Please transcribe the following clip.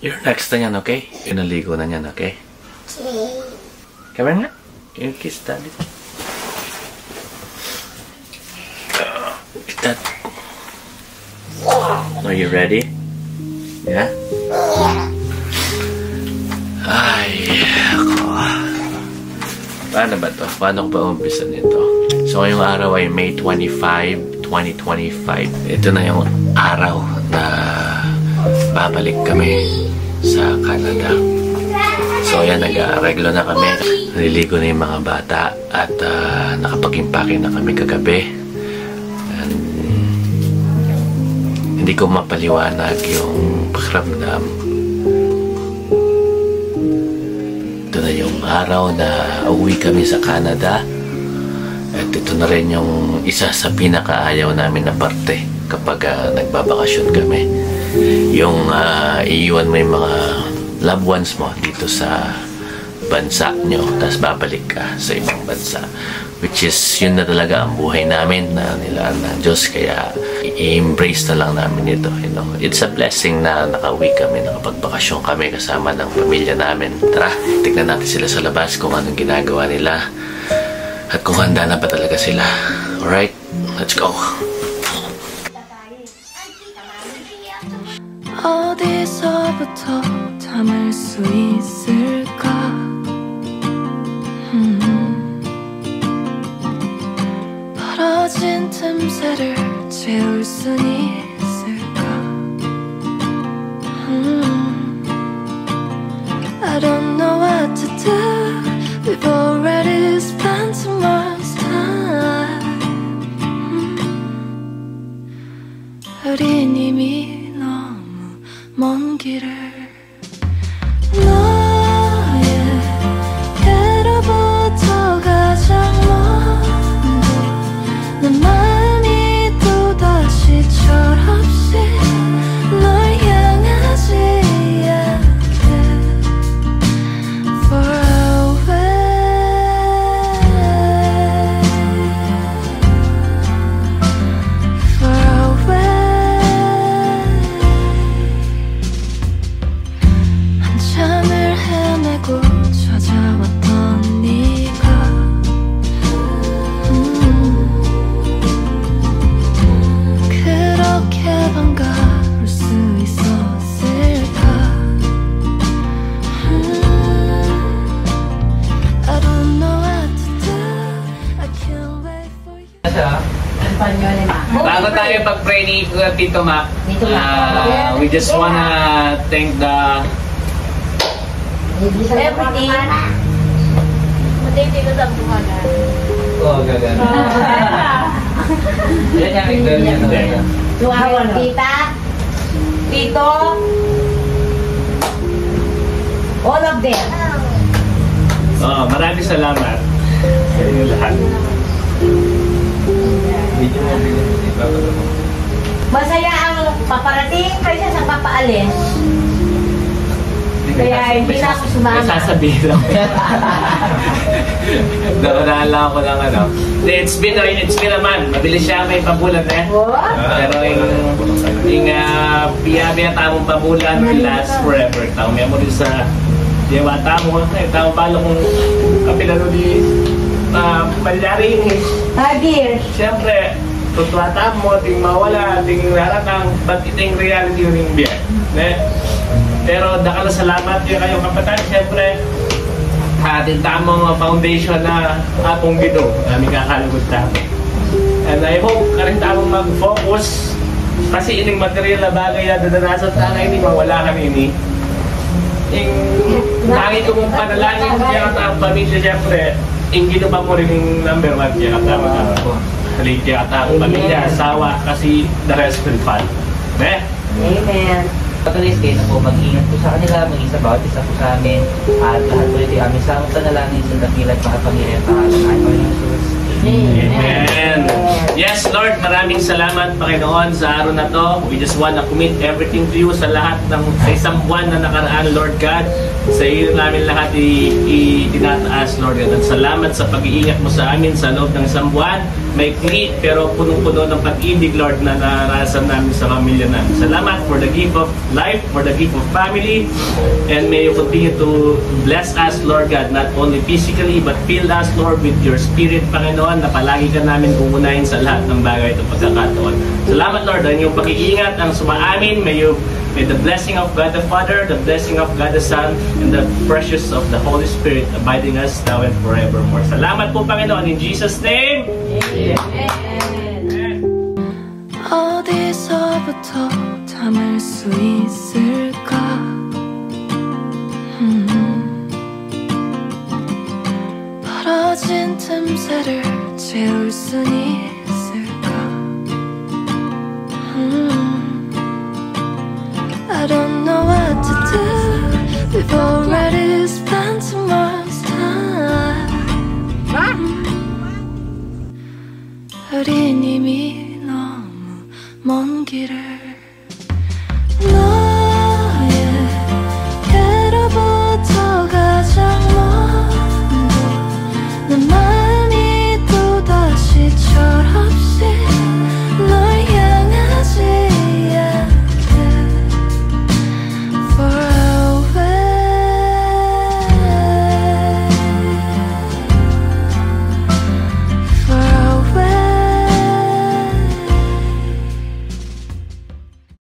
You're next na yan, okay? Inaligo na yan, okay? Come on nga. You kiss daddy. That. Are you ready? Yeah? Ay, ako. Paano ba to? Paano ko ba umpisa nito? So, ngayong araw ay May 25, 2025. Ito na yung araw na babalik kami sa Canada. So, ayan, nag-areglo na kami. Naliligo na yung mga bata at nakapag-impake na kami kagabi. And, hindi ko mapaliwanag yung pakiramdam. Ito na yung araw na uwi kami sa Canada. At ito na rin yung isa sa pinakaayaw namin na parte kapag nagbabakasyon kami. Yung iiwan mo yung mga loved ones mo dito sa bansa nyo, tapos babalik ka sa ibang bansa. Which is, yun na talaga ang buhay namin na nilaan ng Diyos. Kaya, i-embrace na lang namin ito. You know? It's a blessing na nakauwi kami, nakapagbakasyon kami kasama ng pamilya namin. Tara, tignan natin sila sa labas kung anong ginagawa nila. At kung handa na ba talaga sila. Alright, let's go. 어디서부터 담을 수 있을까? 벌어진 틈새를 채울 순 있을까? I don't know what to do. We've already spent too much time. 우린 이미 너무 먼 길을 너에게로부터 가장 먼데 내 마음이 또다시 철없이 널 향하지 않게 Far away 한참을 헤매고 찾아왔던 네가 그렇게 반가울 수 있었을까? I don't know what to do. I can't wait for you. Bago tayo pag-pray ni Tito Mac, we just wanna thank the everything. Matindi ko sa buwan. oh, gagan. To our tita, tito, all of them. Oh, maraming salamat sa inyo lahat. Masaya ang paparating kaysa sa papaalis. Kaya hindi na ako sumama. May sasabihin lang. Nakanaan ko lang ano. It's been a month. Mabilis siya may pabulan eh. Pero yung piyabi na tamong pabulan will last forever. Tamong memory sa diwa tamo. Tamong palo kong kapilano di malyaring. Dear. Siyempre, tutwata mo, ting mawala, ting larakang, ba't iting reality yung biyan. Pero dakala salamat yung kayong kapatan. Siyempre, ating tamang foundation na atong gido. Aming kakalugod tamo. And I hope karin tamang mag-focus kasi ining material na bagay na dadanasan tayo hindi mawala kami ini. Yung langit ko mong panalangin kaya katang pamilya siyempre, yung ginupa mo rin yung number 1 kaya katang halid kaya katang pamilya, asawa kasi the rest will fall. Amen. Patuloy kayo na po, mag-ingat po sa kanila, mag-isa bawat isa po sa amin, at lahat po ito aming samang panalangin sa dakilat makapangyarihan pangalan ng Jesus. Amen. Yes, Lord, maraming salamat, Panginoon, sa araw na to. We just want to commit everything to you sa lahat ng sa isang buwan na nakaraan, Lord God. Sa iyo namin lahat itinataas, Lord God. At salamat sa pag-iingat mo sa amin sa loob ng isang buwan. maikli pero punong-puno ng pag-ibig, Lord, na naranasan namin sa pamilya namin. Salamat for the gift of life, for the gift of family, and may you continue to bless us, Lord God, not only physically but fill us, Lord, with your Spirit, Panginoon, na palagi ka namin uunahin sa lahat ng bagay at pagkakataon. Salamat, Lord, ang iyong pag-iingat ang sumaamin. May the blessing of God the Father, the blessing of God the Son, and the precious of the Holy Spirit abiding us now and forevermore. Salamat po, Panginoon, in Jesus' name. Amen. 어디서부터 담을 수 있을까? 벌어진 틈새를 채울 순 있을까? I don't know what to do. We've already spent too much time. 우린 이미 너무 먼 길을